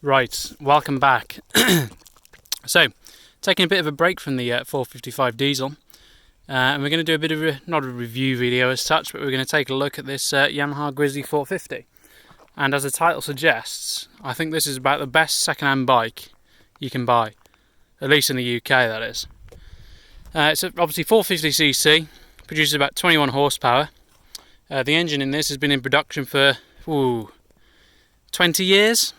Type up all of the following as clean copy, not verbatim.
Right, welcome back. So, taking a bit of a break from the 455 diesel, and we're going to do a bit of not a review video as such, but we're going to take a look at this Yamaha Grizzly 450. And as the title suggests, I think this is about the best second-hand bike you can buy, at least in the UK, that is. It's obviously 450cc, produces about 21 horsepower. The engine in this has been in production for 20 years.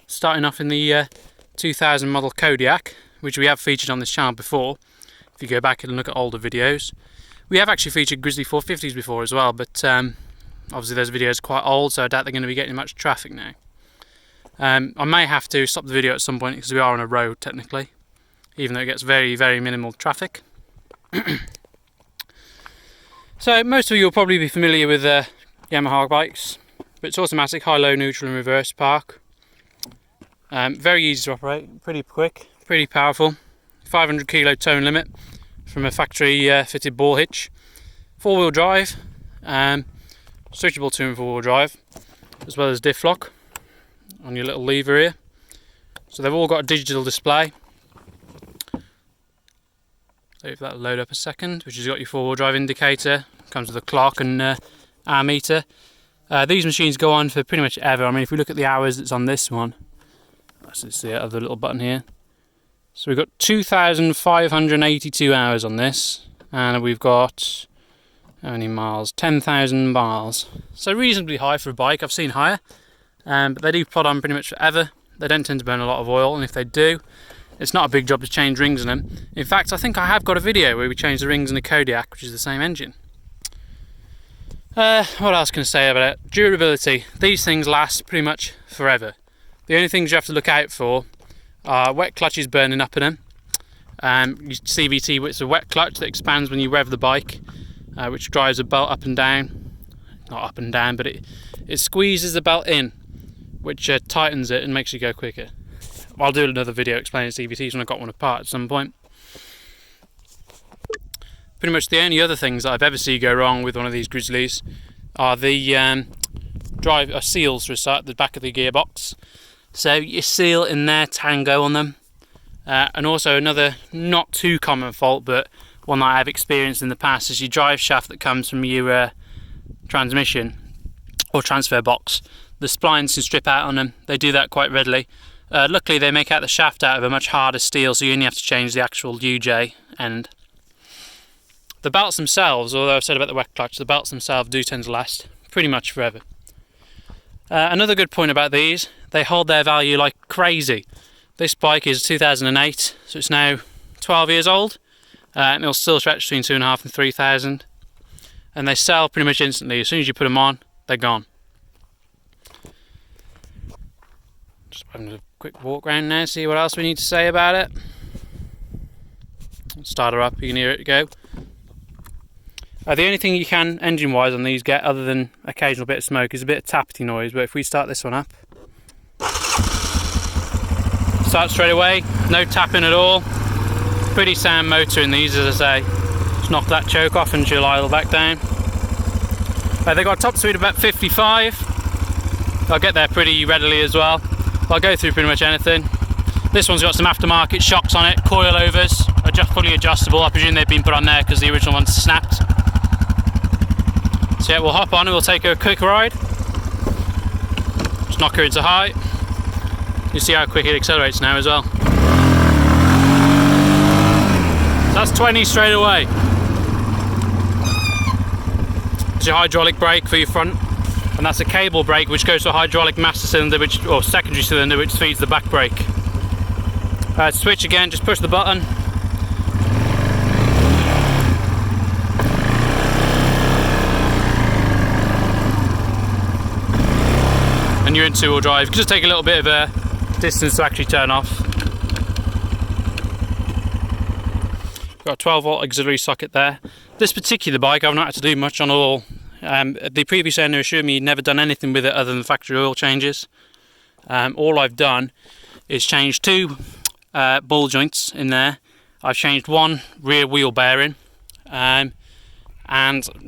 Starting off in the 2000 model Kodiak, which we have featured on this channel before. If you go back and look at older videos, we have actually featured Grizzly 450s before as well, but obviously those videos are quite old, so I doubt they're going to be getting much traffic now. I may have to stop the video at some point because we are on a road technically, even though it gets very, very minimal traffic. So most of you will probably be familiar with Yamaha bikes, but it's automatic, high, low, neutral and reverse park. Very easy to operate, pretty quick, pretty powerful. 500 kilo towing limit from a factory fitted ball hitch. 4-wheel drive, switchable to and 4-wheel drive, as well as diff lock on your little lever here. So they've all got a digital display. So if that'll load up a second, which has got your 4-wheel drive indicator, comes with a clock and hour meter. These machines go on for pretty much ever. I mean, if we look at the hours that's on this one, let's see the other little button here. So we've got 2,582 hours on this, and we've got how many miles? 10,000 miles. So reasonably high for a bike. I've seen higher, but they do plod on pretty much forever. They don't tend to burn a lot of oil, and if they do, it's not a big job to change rings in them. In fact, I think I have got a video where we changed the rings in a Kodiak, which is the same engine. What else can I say about it? Durability. These things last pretty much forever. The only things you have to look out for are wet clutches burning up in them. CVT, it's a wet clutch that expands when you rev the bike, which drives the belt up and down. Not up and down, but it squeezes the belt in, which tightens it and makes you go quicker. I'll do another video explaining CVTs when I've got one apart at some point. Pretty much the only other things that I've ever seen go wrong with one of these Grizzlies are the drive seals for a start, the back of the gearbox. So your seal in there, tango on them. And also another not too common fault, but one that I've experienced in the past, is your drive shaft that comes from your transmission or transfer box. The splines can strip out on them. They do that quite readily. Luckily they make out the shaft out of a much harder steel, so you only have to change the actual UJ end. The belts themselves, although I've said about the wet clutch, the belts themselves do tend to last pretty much forever. Another good point about these, they hold their value like crazy. This bike is 2008, so it's now 12 years old, and it'll still stretch between 2,500 and 3,000. And they sell pretty much instantly. As soon as you put them on, they're gone. Just having a quick walk around now, see what else we need to say about it. Start her up, you can hear it go. The only thing you can, engine-wise, on these get, other than occasional bit of smoke, is a bit of tappity noise. But if we start this one up, start straight away, no tapping at all. Pretty sound motor in these, as I say. Just knock that choke off and she'll idle back down. They've got a top speed of about 55. I'll get there pretty readily as well. I'll go through pretty much anything. This one's got some aftermarket shocks on it, coilovers, fully adjustable. I presume they've been put on there because the original one's snapped. So yeah, we'll hop on and we'll take a quick ride. Just knock her into high. You see how quick it accelerates now as well. So that's 20 straight away. It's your hydraulic brake for your front, and that's a cable brake which goes to a hydraulic master cylinder, or secondary cylinder, which feeds the back brake. Switch again, just push the button. And you're in 2-wheel drive. Just take a little bit of a distance to actually turn off. Got a 12-volt auxiliary socket there. This particular bike I've not had to do much on at all. The previous owner assured me he'd never done anything with it other than factory oil changes. All I've done is change 2 ball joints in there. I've changed 1 rear wheel bearing, and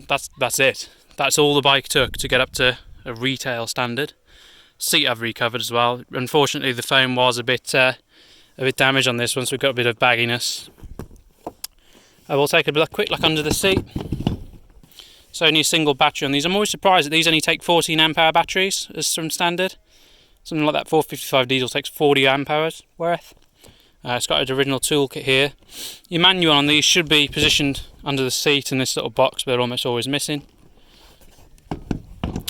that's it. That's all the bike took to get up to a retail standard. Seat I've recovered as well. Unfortunately the foam was a bit damaged on this one, so we've got a bit of bagginess. I will take a quick look under the seat. It's only a single battery on these. I'm always surprised that these only take 14 amp hour batteries as from standard. Something like that 455 diesel takes 40 amp hours worth. It's got an original toolkit here. Your manual on these should be positioned under the seat in this little box, but they're almost always missing.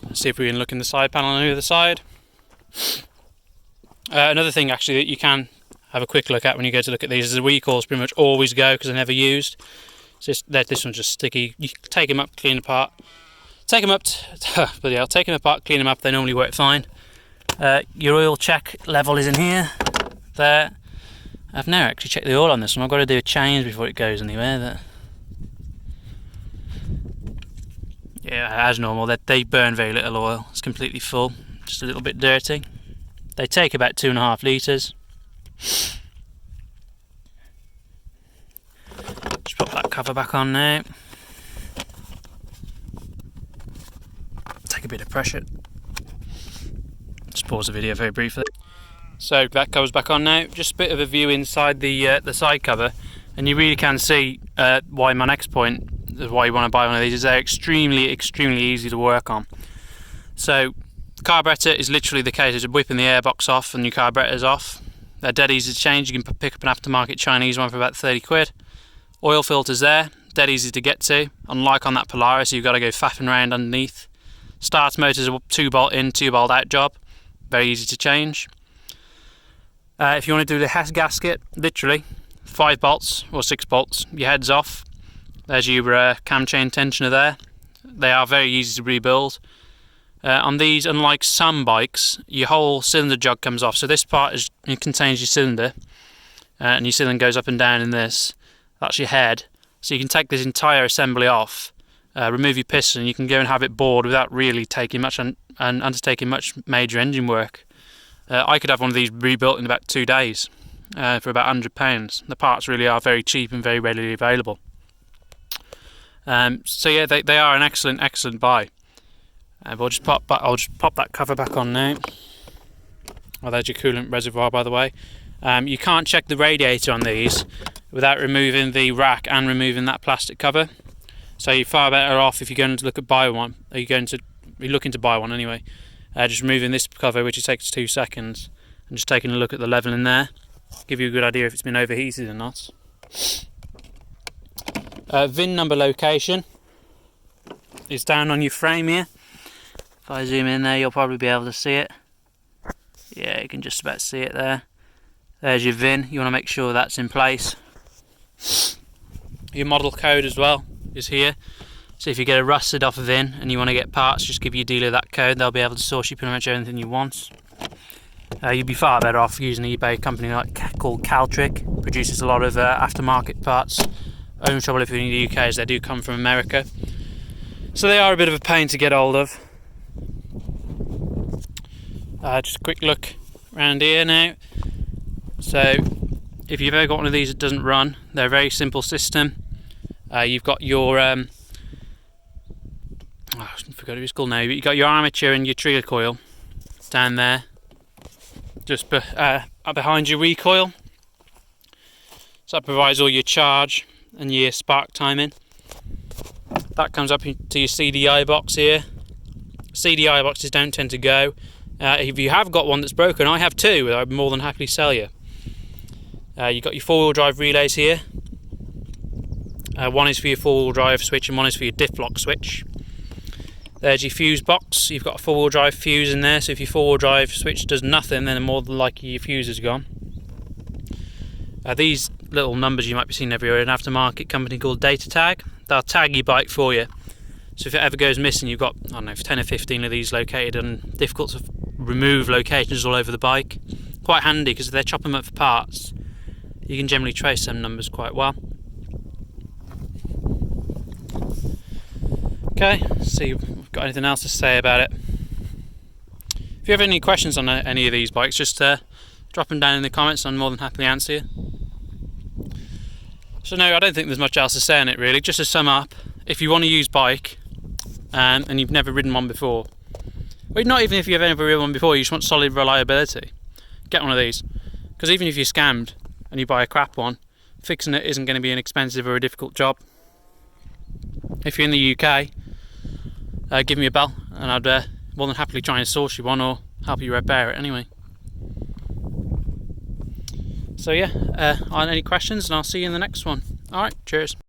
Let's see if we can look in the side panel on the other side. Another thing actually that you can have a quick look at when you go to look at these is the recoils pretty much always go because they're never used. This one's just sticky. You take them up, clean apart. Take them up, bloody hell, take them apart, clean them up, they normally work fine. Your oil check level is in here, there. I've never actually checked the oil on this one. I've got to do a change before it goes anywhere. Yeah, as normal, they burn very little oil. It's completely full, just a little bit dirty. They take about 2.5 litres. Just put that cover back on now. Take a bit of pressure. Just pause the video very briefly. So that cover's back on now. Just a bit of a view inside the side cover, and you really can see why my next point is why you want to buy one of these is they're extremely easy to work on. So the carburetor is literally the case of whipping the airbox off and your carburetor's off. They're dead easy to change. You can pick up an aftermarket Chinese one for about 30 quid. Oil filters there, dead easy to get to. Unlike on that Polaris, you've got to go faffing around underneath. Starts motors a 2-bolt in, 2-bolt out job. Very easy to change. If you want to do the Hess gasket, literally 5 bolts or 6 bolts, your head's off. There's your cam chain tensioner there. They are very easy to rebuild. On these, unlike some bikes, your whole cylinder jug comes off. So this part contains your cylinder, and your cylinder goes up and down in this. That's your head. So you can take this entire assembly off, remove your piston, and you can go and have it bored without really taking much and undertaking much major engine work. I could have one of these rebuilt in about 2 days for about £100. The parts really are very cheap and very readily available. So yeah, they are an excellent buy. I'll just pop that cover back on now. Well, there's your coolant reservoir, by the way. You can't check the radiator on these without removing the rack and removing that plastic cover. So you're far better off if you're going to look at buy one. You're looking to buy one anyway. Just removing this cover, which takes 2 seconds, and just taking a look at the level in there. Give you a good idea if it's been overheated or not. Vin number location is down on your frame here. If I zoom in there, you'll probably be able to see it. Yeah, you can just about see it there. There's your VIN. You want to make sure that's in place. Your model code as well is here. So if you get a rusted off VIN and you want to get parts, just give your dealer that code. They'll be able to source you pretty much anything you want. You'd be far better off using an eBay company called Caltrick. Produces a lot of aftermarket parts. Only trouble if you're in the UK is they do come from America. So they are a bit of a pain to get hold of. Just a quick look around here now. So if you've ever got one of these that doesn't run, they're a very simple system. You've got your I forgot what it's called now, but you've got your armature and your trigger coil down there, just behind your recoil. So that provides all your charge and your spark timing. That comes up to your CDI box here. CDI boxes don't tend to go. If you have got one that's broken, I have 2, I'd more than happily sell you. You've got your 4-wheel drive relays here. One is for your 4-wheel drive switch and one is for your diff lock switch. There's your fuse box. You've got a 4-wheel drive fuse in there, so if your 4-wheel drive switch does nothing, then more than likely your fuse is gone. These little numbers you might be seeing everywhere, an aftermarket company called Data Tag. They'll tag your bike for you. So if it ever goes missing, you've got, I don't know, 10 or 15 of these located in difficult to remove locations all over the bike. Quite handy because if they're chopping them up for parts, you can generally trace them numbers quite well. Okay, see if we've got anything else to say about it. If you have any questions on any of these bikes, just drop them down in the comments. I'm more than happy to answer you. So no, I don't think there's much else to say on it really. Just to sum up, if you want to use bike and you've never ridden one before, Well, not even if you've ever ridden one before, you just want solid reliability, get one of these. Because even if you're scammed and you buy a crap one, fixing it isn't going to be an expensive or a difficult job. If you're in the UK, give me a bell and I'd more than happily try and source you one or help you repair it anyway. So yeah, any questions, and I'll see you in the next one. Alright, cheers.